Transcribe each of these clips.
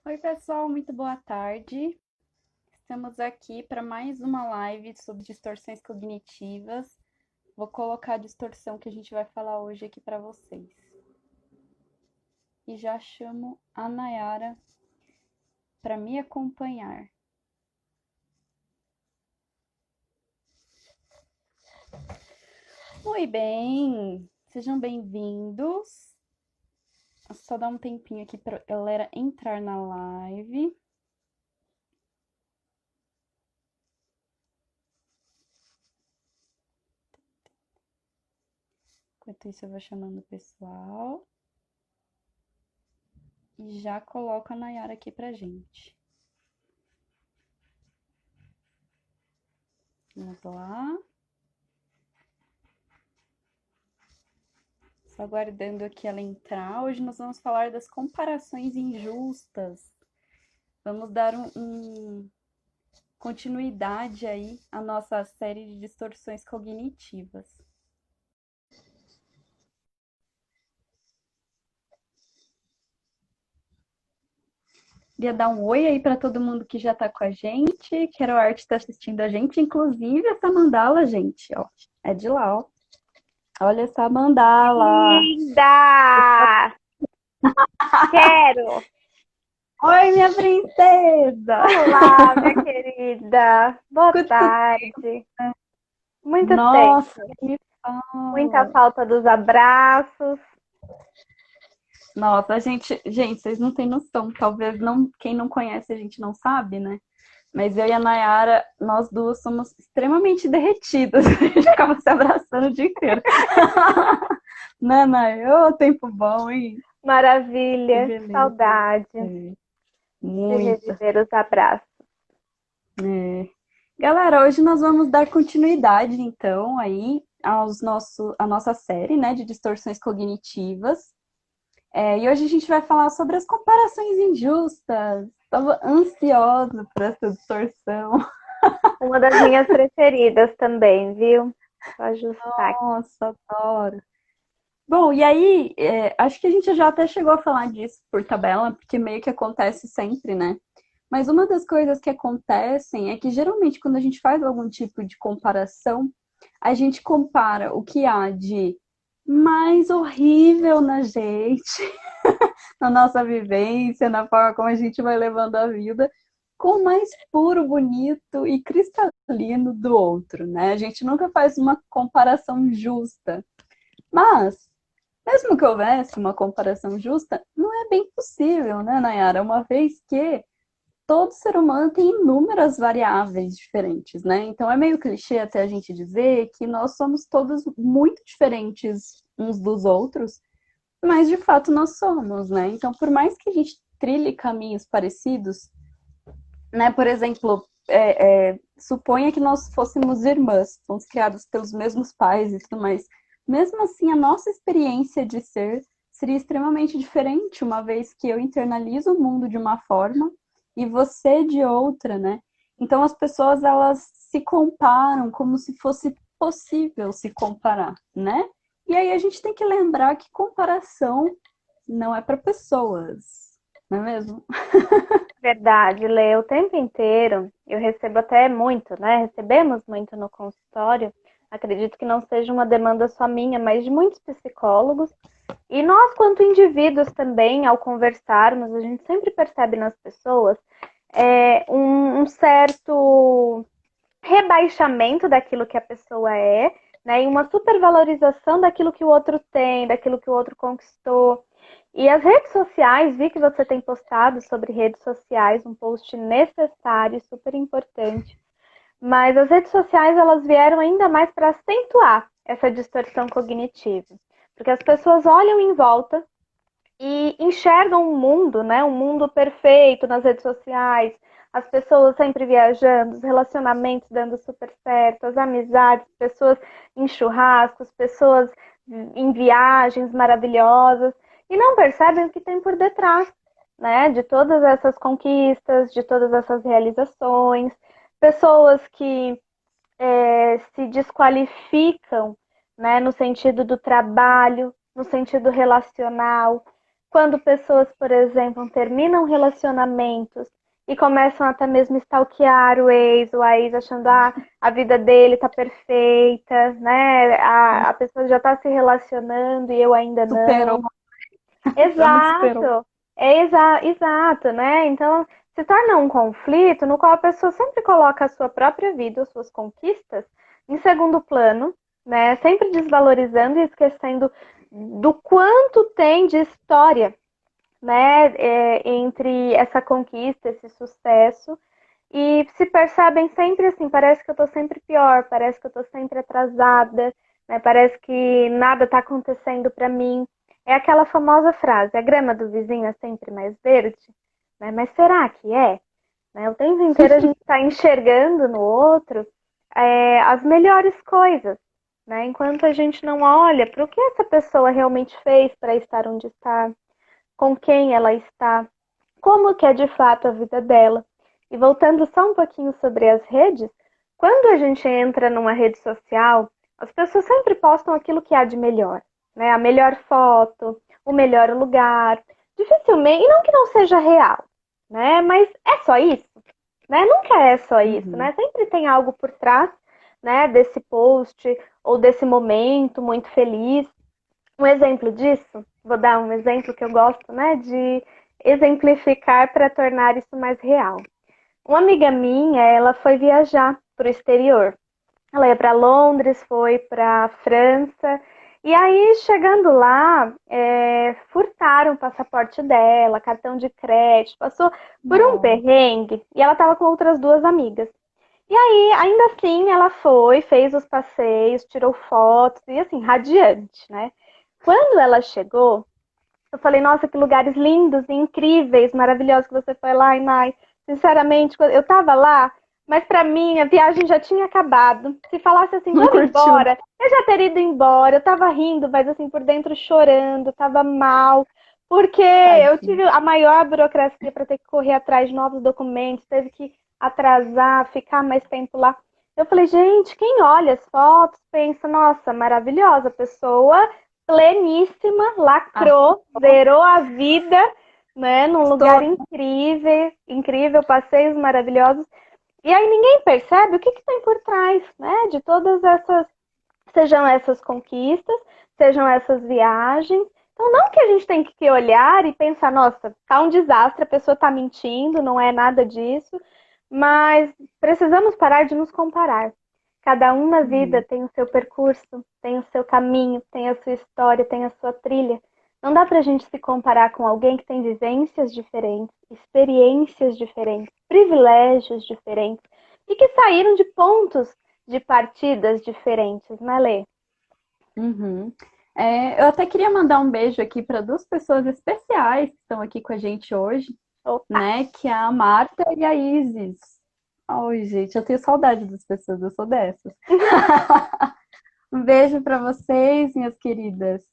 Oi, pessoal, muito boa tarde. Estamos aqui para mais uma live sobre distorções cognitivas. Vou colocar a distorção que a gente vai falar hoje aqui para vocês. E já chamo a Nayara para me acompanhar. Muito bem, sejam bem-vindos. Só dar um tempinho aqui para a galera entrar na live. Enquanto isso, eu vou chamando o pessoal. E já coloco a Nayara aqui pra gente. Vamos lá. Só aguardando aqui ela entrar. Hoje nós vamos falar das comparações injustas. Vamos dar continuidade aí à nossa série de distorções cognitivas. Queria dar um oi aí para todo mundo que já está com a gente. Quero Arte está assistindo a gente, inclusive essa mandala, gente, ó, é de lá, ó. Olha essa mandala. Linda! Quero! Oi, minha princesa! Olá, minha querida! Boa tarde! Muito Nossa, tempo! que Muita fala! falta dos abraços. Nossa, gente, vocês não têm noção. Talvez não, quem não conhece a gente não sabe, né? Mas eu e a Nayara, nós duas somos extremamente derretidas. A gente ficava se abraçando o dia inteiro. Né, Nay? Ô, tempo bom, hein? Que Maravilha! beleza. Saudade É, de muita. reviver os abraços. É. Galera, hoje nós vamos dar continuidade, então, aí à nossa série, né, de distorções cognitivas. E hoje a gente vai falar sobre as comparações injustas. Estava ansiosa por essa distorção. Uma das minhas preferidas também, viu? Vou ajustar aqui. Nossa, adoro. Bom, e aí, acho que a gente já até chegou a falar disso por tabela, porque meio que acontece sempre, né? Mas uma das coisas que acontecem é que geralmente quando a gente faz algum tipo de comparação, a gente compara o que há de mais horrível na gente, na nossa vivência, na forma como a gente vai levando a vida, com o mais puro, bonito e cristalino do outro, né? A gente nunca faz uma comparação justa. Mas, mesmo que houvesse uma comparação justa, não é bem possível, né, Nayara? Uma vez que todo ser humano tem inúmeras variáveis diferentes, né? Então é meio clichê até a gente dizer que nós somos todos muito diferentes uns dos outros, mas de fato nós somos, né? Então, por mais que a gente trilhe caminhos parecidos, né? Por exemplo, suponha que nós fôssemos irmãs, fomos criadas pelos mesmos pais e tudo mais. Mesmo assim, a nossa experiência de ser seria extremamente diferente, uma vez que eu internalizo o mundo de uma forma e você de outra, né? Então as pessoas elas se comparam como se fosse possível se comparar, né? E aí a gente tem que lembrar que comparação não é para pessoas, não é mesmo? Verdade, Lê, o tempo inteiro. Eu recebo até muito, né? Recebemos muito no consultório. Acredito que não seja uma demanda só minha, mas de muitos psicólogos. E nós, quanto indivíduos também, ao conversarmos, a gente sempre percebe nas pessoas um certo rebaixamento daquilo que a pessoa é, né? E uma supervalorização daquilo que o outro tem, daquilo que o outro conquistou. E as redes sociais, vi que você tem postado sobre redes sociais, um post necessário, super importante. Mas as redes sociais, elas vieram ainda mais para acentuar essa distorção cognitiva. Porque as pessoas olham em volta e enxergam um mundo, né? Um mundo perfeito nas redes sociais, as pessoas sempre viajando, os relacionamentos dando super certo, as amizades, pessoas em churrascos, pessoas em viagens maravilhosas, e não percebem o que tem por detrás, né? De todas essas conquistas, de todas essas realizações, pessoas que se desqualificam, né? No sentido do trabalho, no sentido relacional, quando pessoas, por exemplo, terminam relacionamentos e começam até mesmo a stalkear o ex achando a vida dele tá perfeita, né? A pessoa já tá se relacionando e eu ainda Superou, não. já me superou. Exato, exato, né? Então se torna um conflito no qual a pessoa sempre coloca a sua própria vida, as suas conquistas, em segundo plano, né? Sempre desvalorizando e esquecendo do quanto tem de história, né? Entre essa conquista, esse sucesso. E se percebem sempre assim, parece que eu tô sempre pior, parece que eu tô sempre atrasada, né? Parece que nada tá acontecendo para mim. É aquela famosa frase, a grama do vizinho é sempre mais verde, né? Mas será que é? Né? O tempo inteiro a gente está enxergando no outro as melhores coisas, né? Enquanto a gente não olha para o que essa pessoa realmente fez para estar onde está, com quem ela está, como que é de fato a vida dela. E voltando só um pouquinho sobre as redes, quando a gente entra numa rede social, as pessoas sempre postam aquilo que há de melhor, né? A melhor foto, o melhor lugar. Dificilmente, e não que não seja real, né? Mas é só isso, né? Nunca é só isso, Uhum. né? Sempre tem algo por trás, né, desse post ou desse momento muito feliz. Um exemplo disso, vou dar um exemplo que eu gosto, né, de exemplificar para tornar isso mais real. Uma amiga minha, ela foi viajar para o exterior. Ela ia para Londres, foi para França. E aí, chegando lá, furtaram o passaporte dela, cartão de crédito, passou por um Nossa, perrengue e ela estava com outras duas amigas. E aí, ainda assim, ela foi, fez os passeios, tirou fotos e assim, radiante, né? Quando ela chegou, eu falei, nossa, que lugares lindos, incríveis, maravilhosos que você foi lá, Inai. Sinceramente, eu tava lá, mas pra mim a viagem já tinha acabado. Se falasse assim, não vamos curtiu, né? embora, eu já teria ido embora. Eu tava rindo, mas assim, por dentro chorando, tava mal. Porque eu Tadinho. tive a maior burocracia para ter que correr atrás de novos documentos, teve que atrasar, ficar mais tempo lá. Eu falei, gente, quem olha as fotos pensa, nossa, maravilhosa pessoa, pleníssima, Ah, lacrou, zerou a vida, né, num lugar estou. incrível, incrível, passeios maravilhosos. E aí ninguém percebe o que tem por trás, né, de todas essas, sejam essas conquistas, sejam essas viagens. Então não que a gente tem que olhar e pensar, nossa, tá um desastre, a pessoa tá mentindo, não é nada disso, mas precisamos parar de nos comparar. Cada um na vida Uhum. tem o seu percurso, tem o seu caminho, tem a sua história, tem a sua trilha. Não dá pra gente se comparar com alguém que tem vivências diferentes, experiências diferentes, privilégios diferentes e que saíram de pontos de partidas diferentes, né, Lê? Uhum. Eu até queria mandar um beijo aqui para duas pessoas especiais que estão aqui com a gente hoje, Opa! né? Que é a Marta e a Isis. Ai, gente, eu tenho saudade das pessoas, eu sou dessas. Um beijo para vocês, minhas queridas.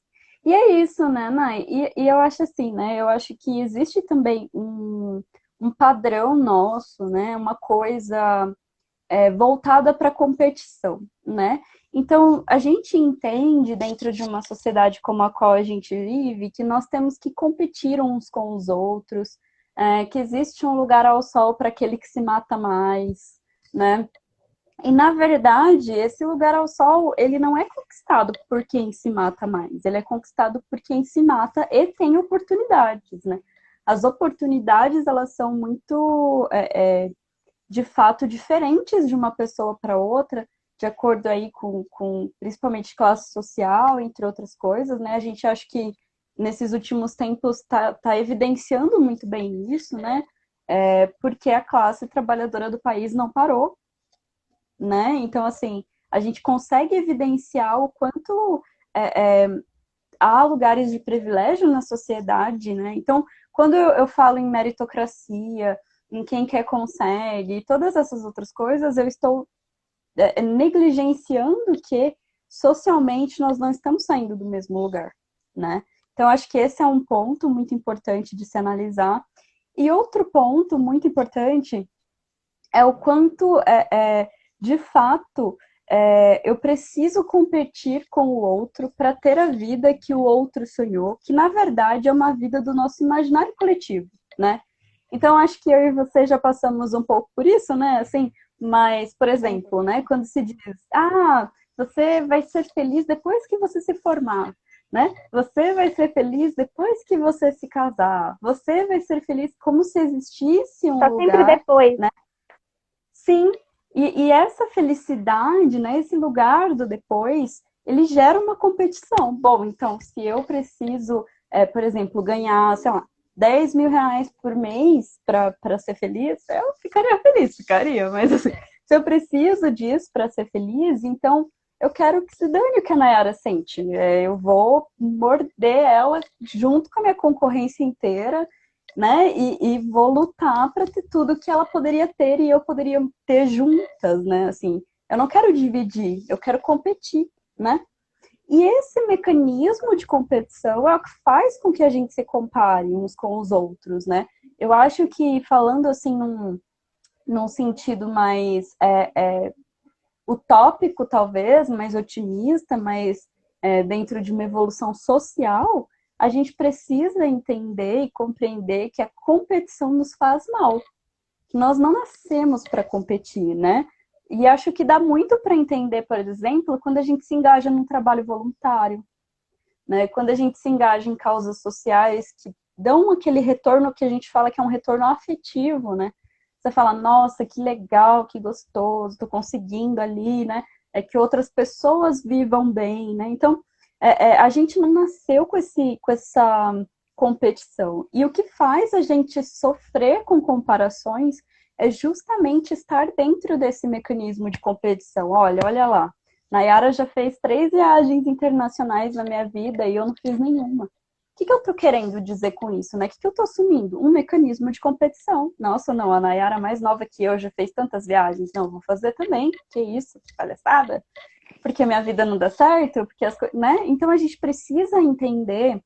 E é isso, né, Nai? E eu acho assim, né? Eu acho que existe também um padrão nosso, né? Uma coisa voltada para a competição, né? Então, a gente entende, dentro de uma sociedade como a qual a gente vive, que nós temos que competir uns com os outros, que existe um lugar ao sol para aquele que se mata mais, né? E, na verdade, esse lugar ao sol, ele não é conquistado por quem se mata mais, ele é conquistado por quem se mata e tem oportunidades, né? As oportunidades, elas são muito de fato diferentes de uma pessoa para outra, de acordo aí com principalmente classe social, entre outras coisas, né? A gente acha que nesses últimos tempos tá evidenciando muito bem isso, né? Porque a classe trabalhadora do país não parou, né? Então, assim, a gente consegue evidenciar o quanto é, é, há lugares de privilégio na sociedade, né? Então, quando eu falo em meritocracia, em quem quer consegue, e todas essas outras coisas, eu estou negligenciando que socialmente nós não estamos saindo do mesmo lugar, né? Então, acho que esse é um ponto muito importante de se analisar. E outro ponto muito importante é o quanto, de fato, Eu preciso competir com o outro para ter a vida que o outro sonhou, que na verdade é uma vida do nosso imaginário coletivo, né? Então acho que eu e você já passamos um pouco por isso, né? Assim, mas, por exemplo, né, quando se diz, você vai ser feliz depois que você se formar, né? Você vai ser feliz depois que você se casar. Você vai ser feliz como se existisse um Tá sempre lugar, depois. né? Sim, e essa felicidade, né, esse lugar do depois, ele gera uma competição. Bom, então, se eu preciso, por exemplo, ganhar, sei lá, R$ 10.000 por mês para ser feliz, eu ficaria feliz, ficaria, mas assim, se eu preciso disso para ser feliz, então eu quero que se dane o que a Nayara sente. Eu vou morder ela junto com a minha concorrência inteira, né? E vou lutar para ter tudo que ela poderia ter e eu poderia ter juntas, né? Assim, eu não quero dividir, eu quero competir, né? E esse mecanismo de competição é o que faz com que a gente se compare uns com os outros, né? Eu acho que falando assim num sentido mais utópico, talvez, mais otimista, mas dentro de uma evolução social, a gente precisa entender e compreender que a competição nos faz mal. Que nós não nascemos para competir, né? E acho que dá muito para entender, por exemplo, quando a gente se engaja num trabalho voluntário, né? Quando a gente se engaja em causas sociais que dão aquele retorno que a gente fala que é um retorno afetivo, né? Você fala, nossa, que legal, que gostoso, tô conseguindo ali, né? É que outras pessoas vivam bem, né? Então, a gente não nasceu com essa competição. E o que faz a gente sofrer com comparações é justamente estar dentro desse mecanismo de competição. Olha lá, Nayara já fez 3 viagens internacionais na minha vida e eu não fiz nenhuma. O que eu tô querendo dizer com isso, né? O que eu tô assumindo? Um mecanismo de competição. Nossa, não, a Nayara mais nova que eu já fez tantas viagens. Não, vou fazer também. Que isso, que palhaçada. Porque a minha vida não dá certo, porque as coisas, né? Então a gente precisa entender,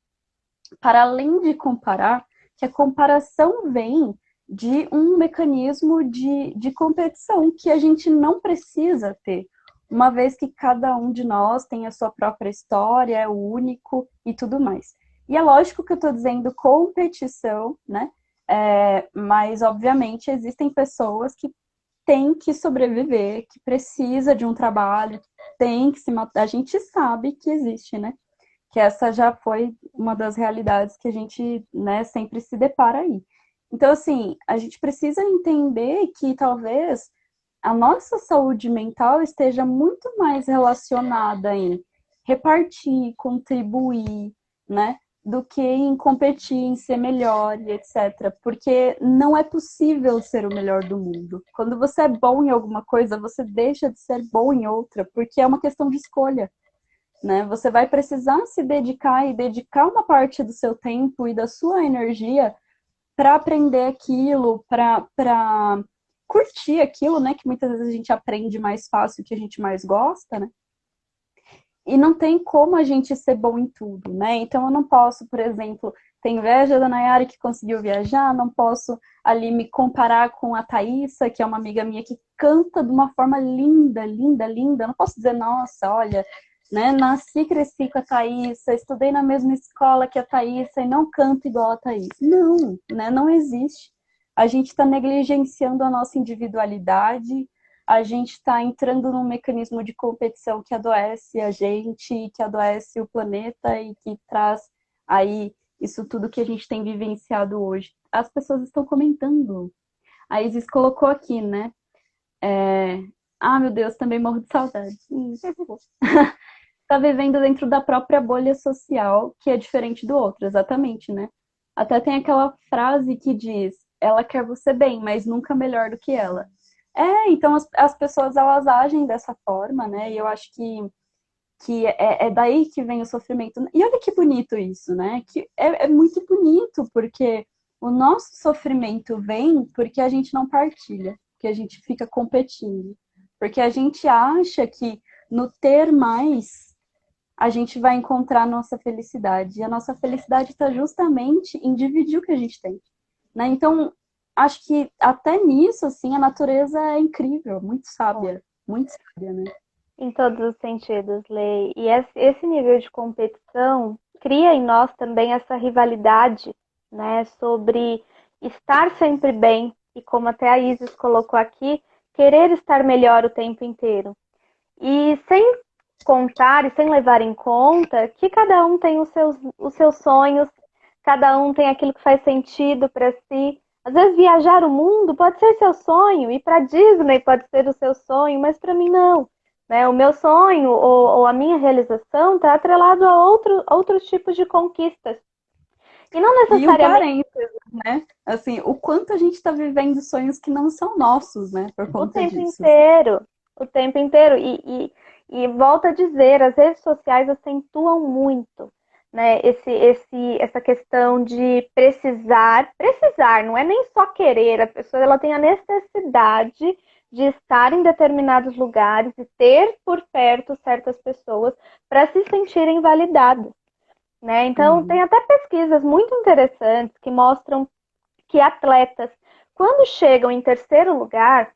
para além de comparar, que a comparação vem de um mecanismo de competição que a gente não precisa ter, uma vez que cada um de nós tem a sua própria história, é único e tudo mais. E é lógico que eu estou dizendo competição, né? Mas, obviamente, existem pessoas que têm que sobreviver, que precisa de um trabalho, tem que se matar. A gente sabe que existe, né? Que essa já foi uma das realidades que a gente, né, sempre se depara aí. Então, assim, a gente precisa entender que talvez a nossa saúde mental esteja muito mais relacionada em repartir, contribuir, né? Do que em competir, em ser melhor e etc. Porque não é possível ser o melhor do mundo. Quando você é bom em alguma coisa, você deixa de ser bom em outra, porque é uma questão de escolha, né? Você vai precisar se dedicar e dedicar uma parte do seu tempo e da sua energia para aprender aquilo, para curtir aquilo, né? Que muitas vezes a gente aprende mais fácil, que a gente mais gosta, né? E não tem como a gente ser bom em tudo, né? Então eu não posso, por exemplo, ter inveja da Nayara que conseguiu viajar, não posso ali me comparar com a Thaísa, que é uma amiga minha que canta de uma forma linda, linda, linda. Eu não posso dizer, nossa, olha, né? Nasci e cresci com a Thaísa, estudei na mesma escola que a Thaísa e não canto igual a Thaísa. Não, né? Não existe. A gente está negligenciando a nossa individualidade, a gente está entrando num mecanismo de competição que adoece a gente, que adoece o planeta e que traz aí isso tudo que a gente tem vivenciado hoje. As pessoas estão comentando. A Isis colocou aqui, né? Meu Deus, também morro de saudade. Está vivendo dentro da própria bolha social, que é diferente do outro, exatamente, né? Até tem aquela frase que diz: ela quer você bem, mas nunca melhor do que ela. Então as pessoas elas agem dessa forma, né? E eu acho que é daí que vem o sofrimento. E olha que bonito isso, né? Que é muito bonito, porque o nosso sofrimento vem porque a gente não partilha, porque a gente fica competindo, porque a gente acha que no ter mais a gente vai encontrar a nossa felicidade. E a nossa felicidade está justamente em dividir o que a gente tem, né? Então, acho que até nisso, assim, a natureza é incrível, muito sábia, né? Em todos os sentidos, Lei. E esse nível de competição cria em nós também essa rivalidade, né, sobre estar sempre bem e, como até a Isis colocou aqui, querer estar melhor o tempo inteiro. E sem contar e sem levar em conta que cada um tem os seus sonhos, cada um tem aquilo que faz sentido para si. Às vezes viajar o mundo pode ser seu sonho, ir para Disney pode ser o seu sonho, mas para mim não. Né? O meu sonho ou a minha realização está atrelado a outros tipos de conquistas. E não E um necessariamente parênteses, né? Assim, o quanto a gente está vivendo sonhos que não são nossos, né? Por o conta tempo disso. Assim. inteiro. O tempo inteiro. E volto a dizer, as redes sociais acentuam muito, né, essa questão de precisar, não é nem só querer, a pessoa ela tem a necessidade de estar em determinados lugares e ter por perto certas pessoas para se sentirem validadas, né? Então, tem Uhum. até pesquisas muito interessantes que mostram que atletas, quando chegam em terceiro lugar,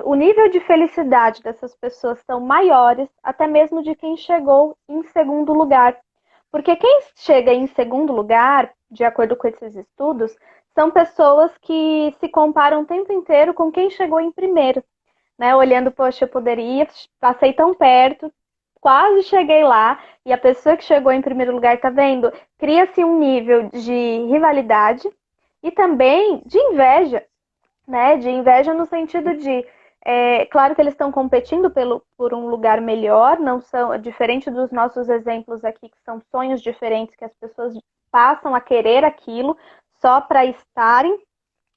o nível de felicidade dessas pessoas são maiores até mesmo de quem chegou em segundo lugar. Porque quem chega em segundo lugar, de acordo com esses estudos, são pessoas que se comparam o tempo inteiro com quem chegou em primeiro. Né? Olhando, poxa, eu poderia, passei tão perto, quase cheguei lá, e a pessoa que chegou em primeiro lugar, tá vendo? Cria-se um nível de rivalidade e também de inveja, né? De inveja no sentido de, claro que eles estão competindo por um lugar melhor, não são diferente dos nossos exemplos aqui, que são sonhos diferentes que as pessoas passam a querer aquilo só para estarem,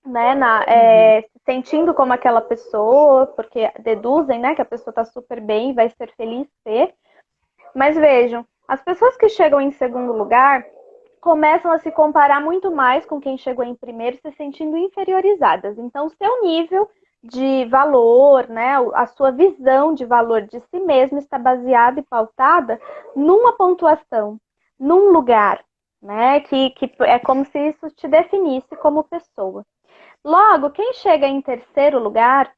né, Uhum. se sentindo como aquela pessoa, porque deduzem, né, que a pessoa está super bem, vai ser feliz ser. Mas vejam, as pessoas que chegam em segundo lugar começam a se comparar muito mais com quem chegou em primeiro, se sentindo inferiorizadas. Então, seu nível de valor, né, a sua visão de valor de si mesmo está baseada e pautada numa pontuação, num lugar, né, que é como se isso te definisse como pessoa. Logo, quem chega em terceiro lugar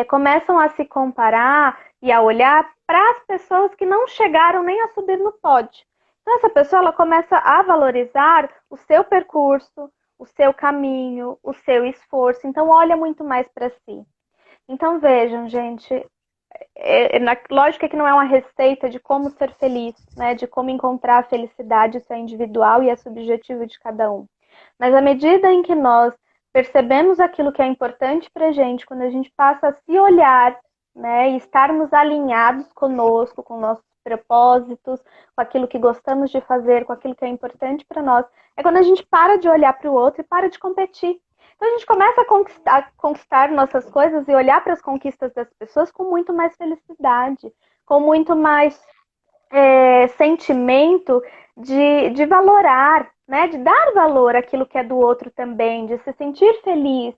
começam a se comparar e a olhar para as pessoas que não chegaram nem a subir no pódio. Então, essa pessoa ela começa a valorizar o seu percurso, o seu caminho, o seu esforço. Então, olha muito mais para si. Então, vejam, gente, na lógica que não é uma receita de como ser feliz, né? De como encontrar a felicidade, isso é individual e é subjetivo de cada um. Mas à medida em que nós percebemos aquilo que é importante para a gente, quando a gente passa a se olhar, né, e estarmos alinhados conosco, com nossos propósitos, com aquilo que gostamos de fazer, com aquilo que é importante para nós, é quando a gente para de olhar para o outro e para de competir. Então a gente começa a conquistar nossas coisas e olhar para as conquistas das pessoas com muito mais felicidade, com muito mais sentimento de valorar, né? De dar valor àquilo que é do outro também, de se sentir feliz.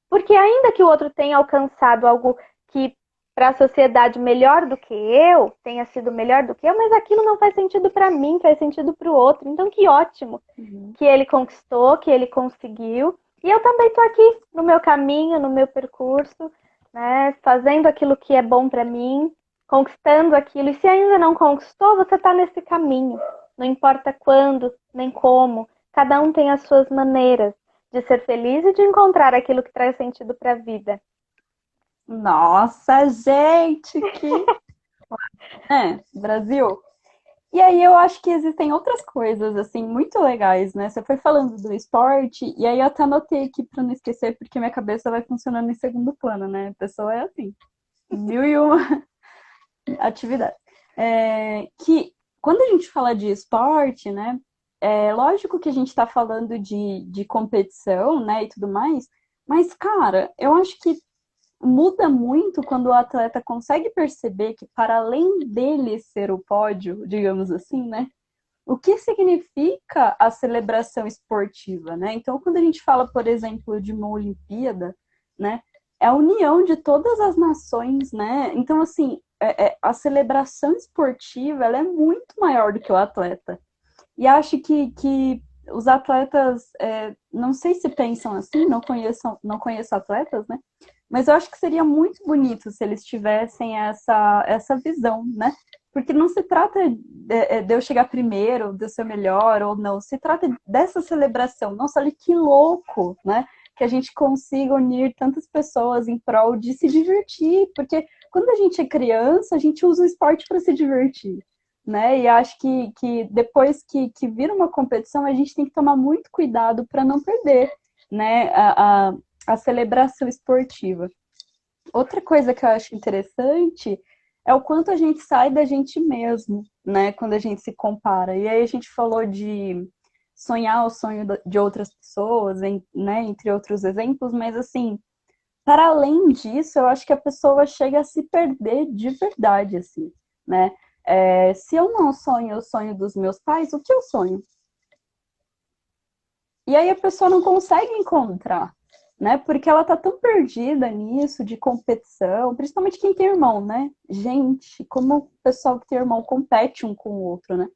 Porque ainda que o outro tenha alcançado algo que para a sociedade melhor do que eu, tenha sido melhor do que eu, mas aquilo não faz sentido para mim, faz sentido para o outro. Então que ótimo Uhum. que ele conquistou, que ele conseguiu. E eu também estou aqui no meu caminho, no meu percurso, né, fazendo aquilo que é bom para mim, conquistando aquilo. E se ainda não conquistou, você está nesse caminho. Não importa quando, nem como. Cada um tem as suas maneiras de ser feliz e de encontrar aquilo que traz sentido para a vida. Nossa, gente, que. Brasil. E aí eu acho que existem outras coisas, assim, muito legais, né? Você foi falando do esporte, e aí eu até anotei aqui pra não esquecer, porque minha cabeça vai funcionando em segundo plano, né? A pessoa é assim, mil e uma atividades. Que quando a gente fala de esporte, né? É lógico que a gente tá falando de competição, né? E tudo mais, mas, cara, eu acho que muda muito quando o atleta consegue perceber que, para além dele ser o pódio, digamos assim, né? O que significa a celebração esportiva, né? Então, quando a gente fala, por exemplo, de uma Olimpíada, né? É a união de todas as nações, né? Então, assim, a celebração esportiva, ela é muito maior do que o atleta. E acho que os atletas, não sei se pensam assim, não conheço atletas, né? Mas eu acho que seria muito bonito se eles tivessem essa visão, né? Porque não se trata de eu chegar primeiro, de eu ser melhor ou não. Se trata dessa celebração. Nossa, olha que louco, né? Que a gente consiga unir tantas pessoas em prol de se divertir. Porque quando a gente é criança, a gente usa o esporte para se divertir, né? E acho que depois que vira uma competição, a gente tem que tomar muito cuidado para não perder, né? A celebração esportiva. Outra coisa que eu acho interessante é o quanto a gente sai da gente mesmo, né? Quando a gente se compara. E aí a gente falou de sonhar o sonho de outras pessoas, né? Entre outros exemplos, mas assim, para além disso, eu acho que a pessoa chega a se perder de verdade, assim, né? Se eu não sonho o sonho dos meus pais, o que eu sonho? E aí a pessoa não consegue encontrar, né? Porque ela tá tão perdida nisso de competição, principalmente quem tem irmão, né? Gente, como o pessoal que tem irmão compete um com o outro, né?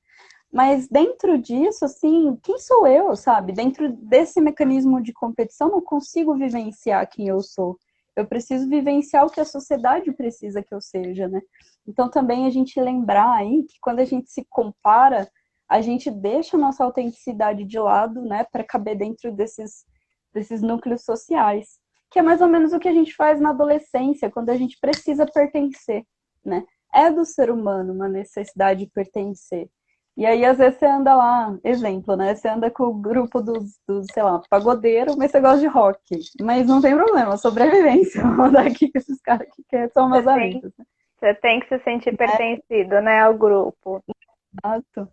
Mas dentro disso, assim, quem sou eu, sabe? Dentro desse mecanismo de competição, não consigo vivenciar quem eu sou. Eu preciso vivenciar o que a sociedade precisa que eu seja, né? Então também a gente lembrar aí que quando a gente se compara, a gente deixa a nossa autenticidade de lado, né, para caber dentro desses núcleos sociais, que é mais ou menos o que a gente faz na adolescência, quando a gente precisa pertencer, né? É do ser humano uma necessidade de pertencer. E aí, às vezes, você anda lá, exemplo, né? Você anda com o grupo dos sei lá, pagodeiro, mas você gosta de rock. Mas não tem problema, sobrevivência. Vou andar aqui com esses caras que são Você meus tem, amigos. você tem que se sentir pertencido, né, ao grupo. Exato.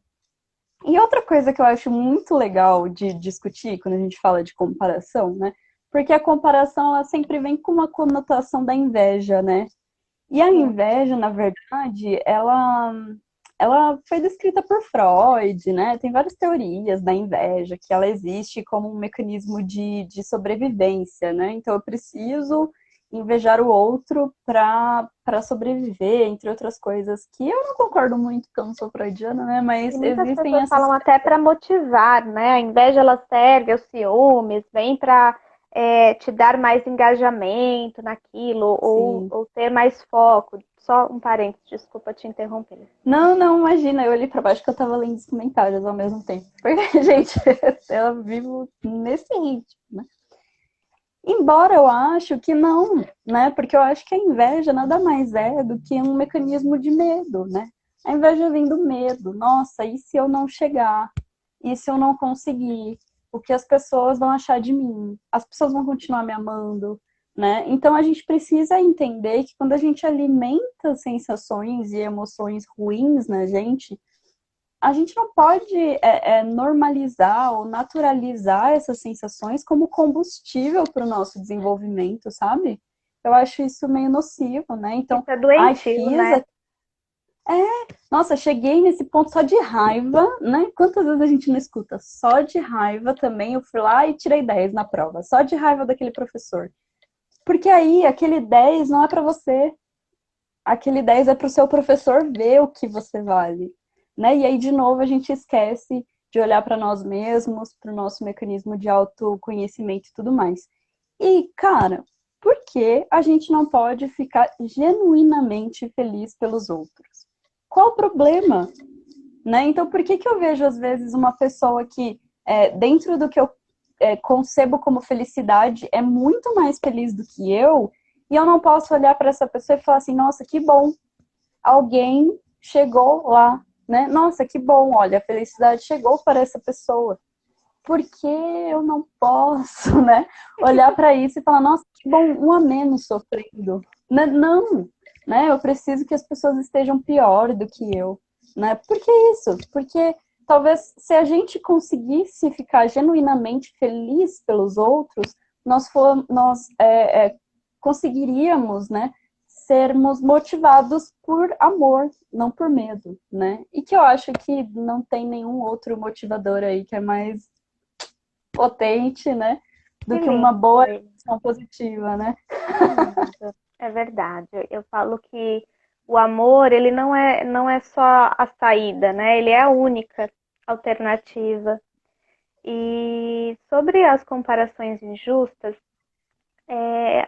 E outra coisa que eu acho muito legal de discutir quando a gente fala de comparação, né? Porque a comparação ela sempre vem com uma conotação da inveja, né? E a inveja, na verdade, ela foi descrita por Freud, né? Tem várias teorias da inveja, que ela existe como um mecanismo de sobrevivência, né? Então eu preciso invejar o outro para sobreviver, entre outras coisas, que eu não concordo muito, porque eu não sou freudiana, né? E Mas muitas existem pessoas essas. falam até para motivar, né? A inveja ela serve aos ciúmes, vem para te dar mais engajamento naquilo Sim. ou ter mais foco. Só um parênteses, desculpa te interromper. Não, não, imagina, eu olhei pra baixo que eu tava lendo os comentários ao mesmo tempo. Porque, gente, eu vivo nesse ritmo, né? Embora eu acho que não, né? Porque eu acho que a inveja nada mais é do que um mecanismo de medo, né? A inveja vem do medo. Nossa, e se eu não chegar? E se eu não conseguir? O que as pessoas vão achar de mim? As pessoas vão continuar me amando, né? Então a gente precisa entender que quando a gente alimenta sensações e emoções ruins na gente, a gente não pode normalizar ou naturalizar essas sensações como combustível para o nosso desenvolvimento, sabe? Eu acho isso meio nocivo, né? Isso Então, é ai, doentio, fiz. né? Nossa, cheguei nesse ponto só de raiva, né? Quantas vezes a gente não escuta? Só de raiva também. Eu fui lá e tirei 10 na prova, só de raiva daquele professor. Porque aí, aquele 10 não é para você, aquele 10 é para o seu professor ver o que você vale, né? E aí, de novo, a gente esquece de olhar para nós mesmos, para o nosso mecanismo de autoconhecimento e tudo mais. E, cara, por que a gente não pode ficar genuinamente feliz pelos outros? Qual o problema? Né? Então, por que eu vejo, às vezes, uma pessoa que, dentro do que eu concebo como felicidade, é muito mais feliz do que eu, e eu não posso olhar para essa pessoa e falar assim, nossa, que bom, alguém chegou lá, né? Nossa, que bom, olha, a felicidade chegou para essa pessoa. Por que eu não posso, né? Olhar para isso e falar, nossa, que bom, um a menos sofrendo. Não, né? Eu preciso que as pessoas estejam pior do que eu, né? Por que isso? Porque talvez se a gente conseguisse ficar genuinamente feliz pelos outros, nós conseguiríamos, né? Sermos motivados por amor, não por medo, né? E que eu acho que não tem nenhum outro motivador aí que é mais potente, né? Que Do que uma lindo, boa Lê. emoção positiva, né? Que lindo. É verdade. Eu falo que o amor, ele não é só a saída, né? Ele é a única alternativa. E sobre as comparações injustas,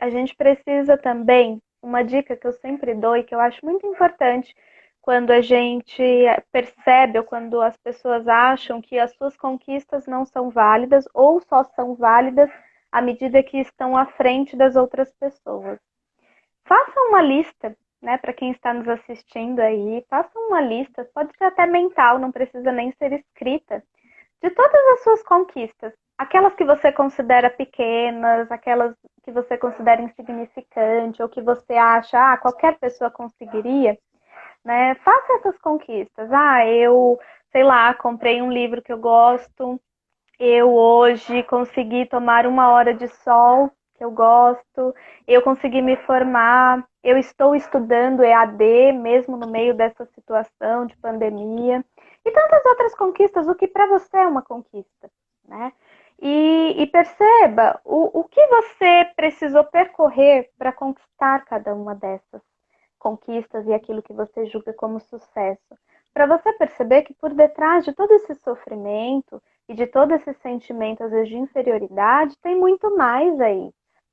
a gente precisa também, uma dica que eu sempre dou e que eu acho muito importante quando a gente percebe ou quando as pessoas acham que as suas conquistas não são válidas ou só são válidas à medida que estão à frente das outras pessoas. Faça uma lista, né, para quem está nos assistindo aí, faça uma lista, pode ser até mental, não precisa nem ser escrita, de todas as suas conquistas. Aquelas que você considera pequenas, aquelas que você considera insignificante, ou que você acha, qualquer pessoa conseguiria, né? Faça essas conquistas. Eu, sei lá, comprei um livro que eu gosto, eu hoje consegui tomar 1 hora de sol, que eu gosto, eu consegui me formar, eu estou estudando EAD, mesmo no meio dessa situação de pandemia, e tantas outras conquistas, o que para você é uma conquista, né? E perceba o que você precisou percorrer para conquistar cada uma dessas conquistas e aquilo que você julga como sucesso. Para você perceber que por detrás de todo esse sofrimento e de todo esse sentimento, às vezes, de inferioridade, tem muito mais aí.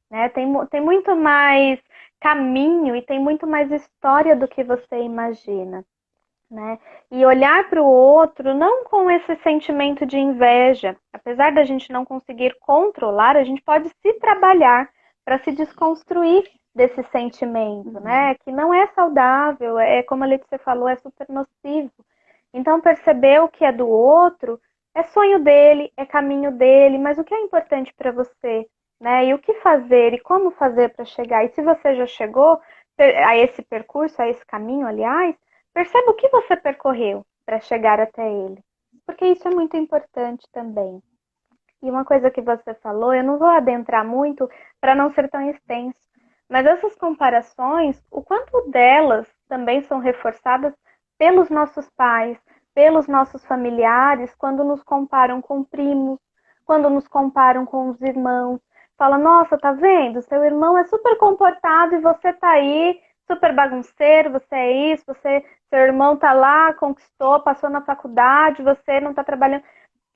Né? Tem muito mais caminho e tem muito mais história do que você imagina. Né? E olhar para o outro não com esse sentimento de inveja. Apesar da gente não conseguir controlar, a gente pode se trabalhar para se desconstruir desse sentimento, né? Que não é saudável, como a Letícia falou, é super nocivo. Então, perceber o que é do outro é sonho dele, é caminho dele, mas o que é importante para você, né? E o que fazer e como fazer para chegar. E se você já chegou a esse percurso, a esse caminho, aliás, perceba o que você percorreu para chegar até ele. Porque isso é muito importante também. E uma coisa que você falou, eu não vou adentrar muito para não ser tão extenso, mas essas comparações, o quanto delas também são reforçadas pelos nossos pais, pelos nossos familiares, quando nos comparam com primos, quando nos comparam com os irmãos. Fala, nossa, tá vendo? Seu irmão é super comportado e você tá aí, super bagunceiro, você é isso, seu irmão tá lá, conquistou, passou na faculdade, você não tá trabalhando.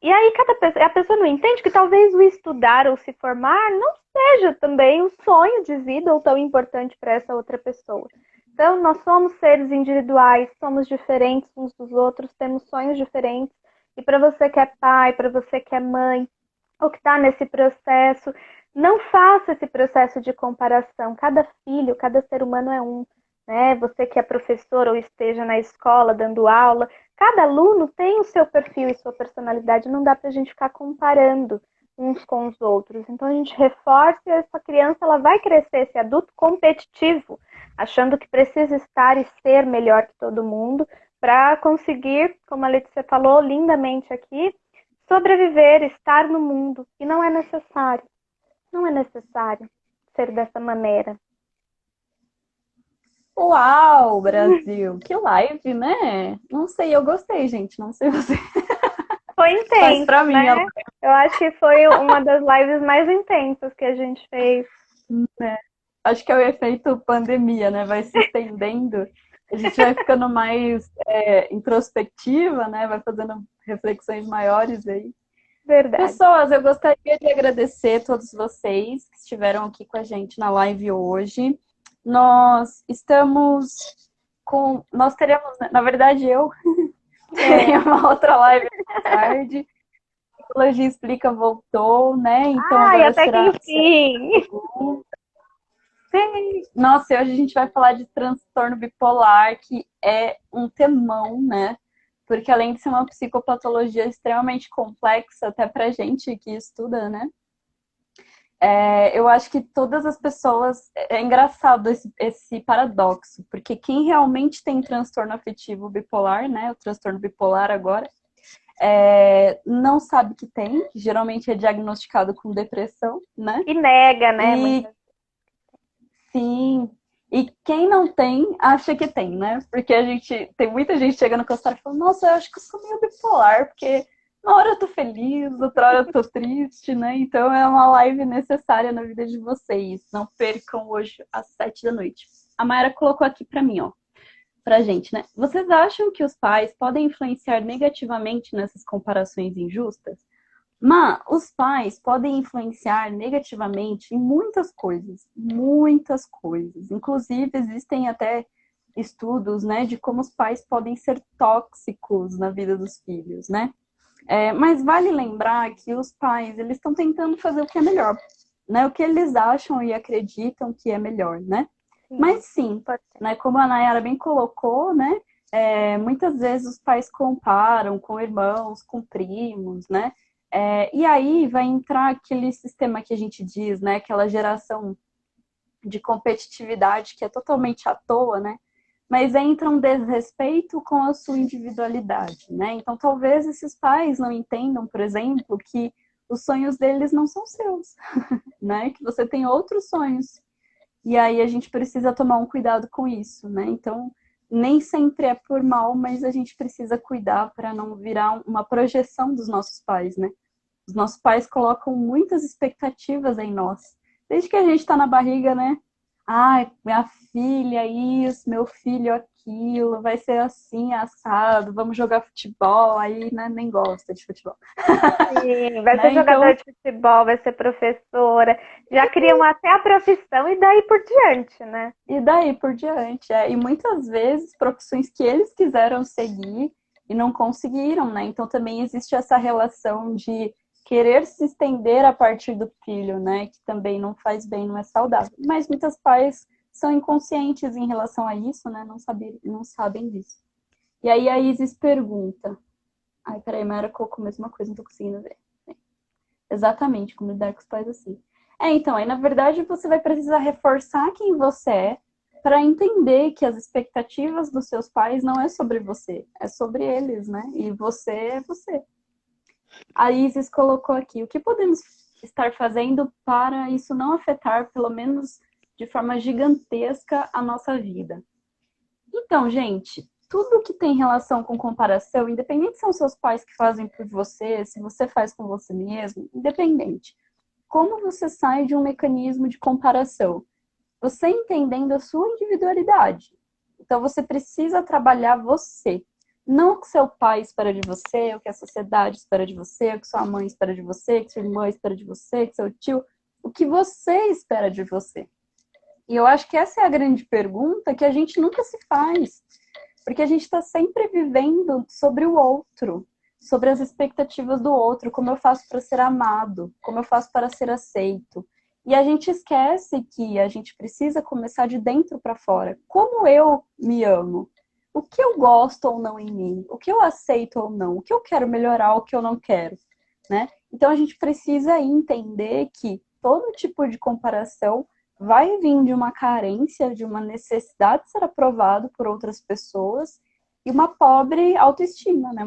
E aí a pessoa não entende que talvez o estudar ou se formar não seja também um sonho de vida ou tão importante para essa outra pessoa. Então, nós somos seres individuais, somos diferentes uns dos outros, temos sonhos diferentes. E para você que é pai, para você que é mãe, ou que está nesse processo, não faça esse processo de comparação. Cada filho, cada ser humano é um. Né? Você que é professor ou esteja na escola dando aula, cada aluno tem o seu perfil e sua personalidade, não dá para a gente ficar comparando uns com os outros. Então a gente reforça e essa criança ela vai crescer, esse adulto competitivo, achando que precisa estar e ser melhor que todo mundo para conseguir, como a Letícia falou lindamente aqui, sobreviver, estar no mundo. E não é necessário. Não é necessário ser dessa maneira. Uau, Brasil! Que live, né? Não sei, eu gostei, gente. Não sei você. Foi Mas intenso, pra mim, né? Eu acho que foi uma das lives mais intensas que a gente fez. né? Acho que é o efeito pandemia, né? Vai se estendendo. A gente vai ficando mais introspectiva, né? Vai fazendo reflexões maiores aí. Verdade. Pessoas, eu gostaria de agradecer a todos vocês que estiveram aqui com a gente na live hoje. Nós estamos com. Nós teremos, na verdade, eu terei uma outra live mais tarde. A Psicologia Explica voltou, né? Então Ai, agora até que será enfim! Nossa, e hoje a gente vai falar de transtorno bipolar, que é um temão, né? Porque além de ser uma psicopatologia extremamente complexa, até pra gente que estuda, né? Eu acho que todas as pessoas. É engraçado esse paradoxo, porque quem realmente tem transtorno afetivo bipolar, né? O transtorno bipolar agora, não sabe que tem, que geralmente é diagnosticado com depressão, né? E nega, né? E sim. E quem não tem, acha que tem, né? Porque tem muita gente chegando no consultório e falando, nossa, eu acho que eu sou meio bipolar, porque uma hora eu tô feliz, outra hora eu tô triste, né? Então é uma live necessária na vida de vocês. Não percam hoje às 7 da noite. A Mayra colocou aqui pra mim, ó, pra gente, né? Vocês acham que os pais podem influenciar negativamente nessas comparações injustas? Mas os pais podem influenciar negativamente em muitas coisas. Inclusive, existem até estudos, né, de como os pais podem ser tóxicos na vida dos filhos, né? Mas vale lembrar que os pais, eles estão tentando fazer o que é melhor, né? O que eles acham e acreditam que é melhor, né? Sim, Mas sim, pode ser. né, como a Nayara bem colocou, né? Muitas vezes os pais comparam com irmãos, com primos, né? E aí vai entrar aquele sistema que a gente diz, né? Aquela geração de competitividade que é totalmente à toa, né? Mas entra um desrespeito com a sua individualidade, né? Então talvez esses pais não entendam, por exemplo, que os sonhos deles não são seus, né? Que você tem outros sonhos. E aí a gente precisa tomar um cuidado com isso, né? Então, nem sempre é por mal, mas a gente precisa cuidar para não virar uma projeção dos nossos pais, né? Os nossos pais colocam muitas expectativas em nós. Desde que a gente está na barriga, né? Ai, minha filha, isso, meu filho, aquilo, vai ser assim, assado, vamos jogar futebol, aí né, nem gosta de futebol. Sim, vai ser Né? jogador Então, de futebol, vai ser professora. Já criam até a profissão e daí por diante, né? e daí por diante. E muitas vezes profissões que eles quiseram seguir e não conseguiram, né? Então também existe essa relação de querer se estender a partir do filho, né? Que também não faz bem, não é saudável. Mas muitos pais são inconscientes em relação a isso, né? Não sabem disso. E aí a Isis pergunta. Ai, peraí, Mara colocou a mesma coisa, não tô conseguindo ver. Exatamente, como lidar com os pais assim. Então, aí na verdade você vai precisar reforçar quem você é para entender que as expectativas dos seus pais não é sobre você, é sobre eles, né? E você é você. A Isis colocou aqui, o que podemos estar fazendo para isso não afetar, pelo menos de forma gigantesca, a nossa vida? Então, gente, tudo que tem relação com comparação, independente se são seus pais que fazem por você, se você faz com você mesmo, independente. Como você sai de um mecanismo de comparação? Você entendendo a sua individualidade. Então você precisa trabalhar você. Não o que seu pai espera de você, o que a sociedade espera de você, o que sua mãe espera de você, o que sua irmã espera de você, o que seu tio, o que você espera de você. E eu acho que essa é a grande pergunta que a gente nunca se faz. Porque a gente está sempre vivendo sobre o outro, sobre as expectativas do outro, como eu faço para ser amado, como eu faço para ser aceito. E a gente esquece que a gente precisa começar de dentro para fora. Como eu me amo? O que eu gosto ou não em mim? O que eu aceito ou não? O que eu quero melhorar, o que eu não quero, né? Então a gente precisa entender que todo tipo de comparação vai vir de uma carência, de uma necessidade de ser aprovado por outras pessoas e uma pobre autoestima, né?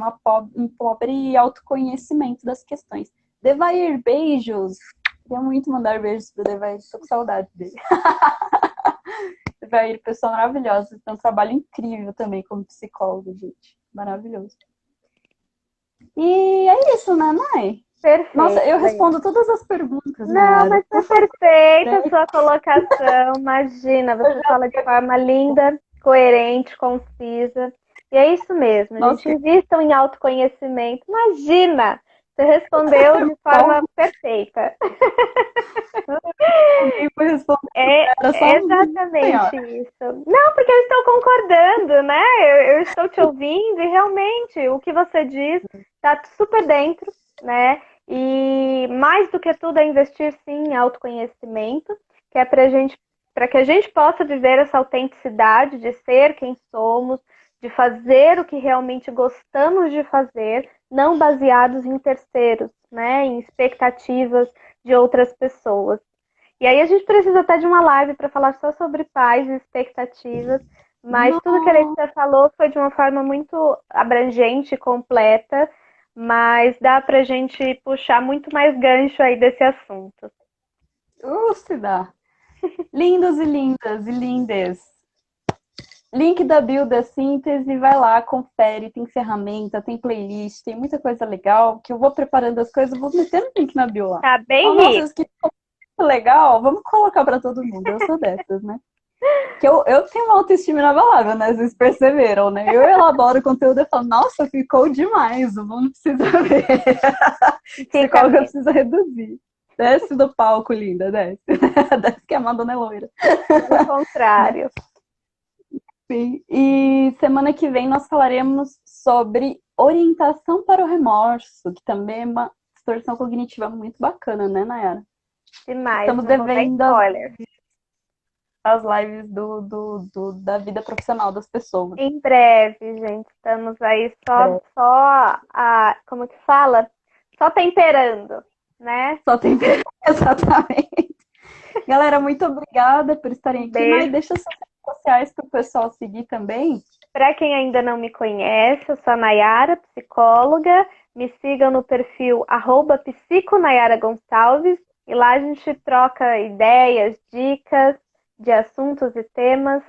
Um pobre autoconhecimento das questões. Devair, beijos! Queria muito mandar beijos pro Devair, tô com saudade dele. Devair, pessoa maravilhosa, tem um trabalho incrível também como psicólogo, gente. Maravilhoso. E é isso, né, Nai? Nossa, Perfeito, eu Lê. respondo todas as perguntas, Não, Nayara. mas foi Por favor, perfeita a né? sua colocação. Imagina, Eu você já... fala de forma linda, coerente, concisa. E é isso mesmo, gente. Nossa, Invistam em autoconhecimento. Imagina! Você respondeu de bom. forma perfeita. Alguém foi responder, era só É assim, ó. exatamente isso. Não, porque eu estou concordando, né? Eu estou te ouvindo e realmente o que você diz está super dentro, né? E mais do que tudo é investir sim em autoconhecimento, que é para que a gente possa viver essa autenticidade de ser quem somos, de fazer o que realmente gostamos de fazer, não baseados em terceiros, né? Em expectativas de outras pessoas. E aí a gente precisa até de uma live para falar só sobre pais e expectativas, mas tudo que a Nossa, Letícia falou foi de uma forma muito abrangente e completa, mas dá pra gente puxar muito mais gancho aí desse assunto. se dá. Lindos e lindas e lindes. Link da bio da síntese, vai lá, confere, tem ferramenta, tem playlist, tem muita coisa legal, que eu vou preparando as coisas, vou metendo o link na bio lá. Tá Oh, bem nossa, rico. isso que ficou muito legal, vamos colocar para todo mundo, eu sou dessas, né? Que eu tenho uma autoestima inabalável, né? Vocês perceberam, né? Eu elaboro o conteúdo e falo, nossa, ficou demais, vamos precisar ver. Fica Psicóloga mesmo. precisa reduzir. Desce do palco, linda, desce. Desce que a Madonna é loira, Pelo né? contrário. Sim. E semana que vem nós falaremos sobre orientação para o remorso, que também é uma distorção cognitiva muito bacana, né, Nayara? Demais. Estamos Não vou dar devendo spoiler. as lives da vida profissional das pessoas. Em breve, gente. Estamos aí Breve. como que fala? Só temperando, né? Só tem. Exatamente. Galera, muito obrigada por estarem Um aqui. Nay, beijo. deixa suas redes sociais para o pessoal seguir também. Para quem ainda não me conhece, eu sou a Nayara, psicóloga. Me sigam no perfil @psiconayaragonçalves e lá a gente troca ideias, dicas de assuntos e temas.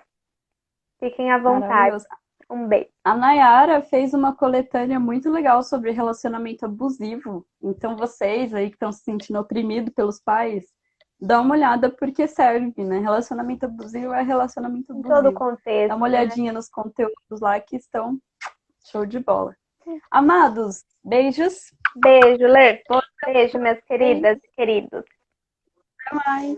Fiquem à vontade. Maravilhoso. Um beijo. A Nayara fez uma coletânea muito legal sobre relacionamento abusivo. Então, vocês aí que estão se sentindo oprimidos pelos pais, dá uma olhada porque serve, né? Relacionamento abusivo é relacionamento Em todo o abusivo. Dá contexto, uma né? olhadinha nos conteúdos lá que estão show de bola. Amados, beijos. Beijo, Lê. Boa Beijo, minhas noite. queridas e queridos. Até mais.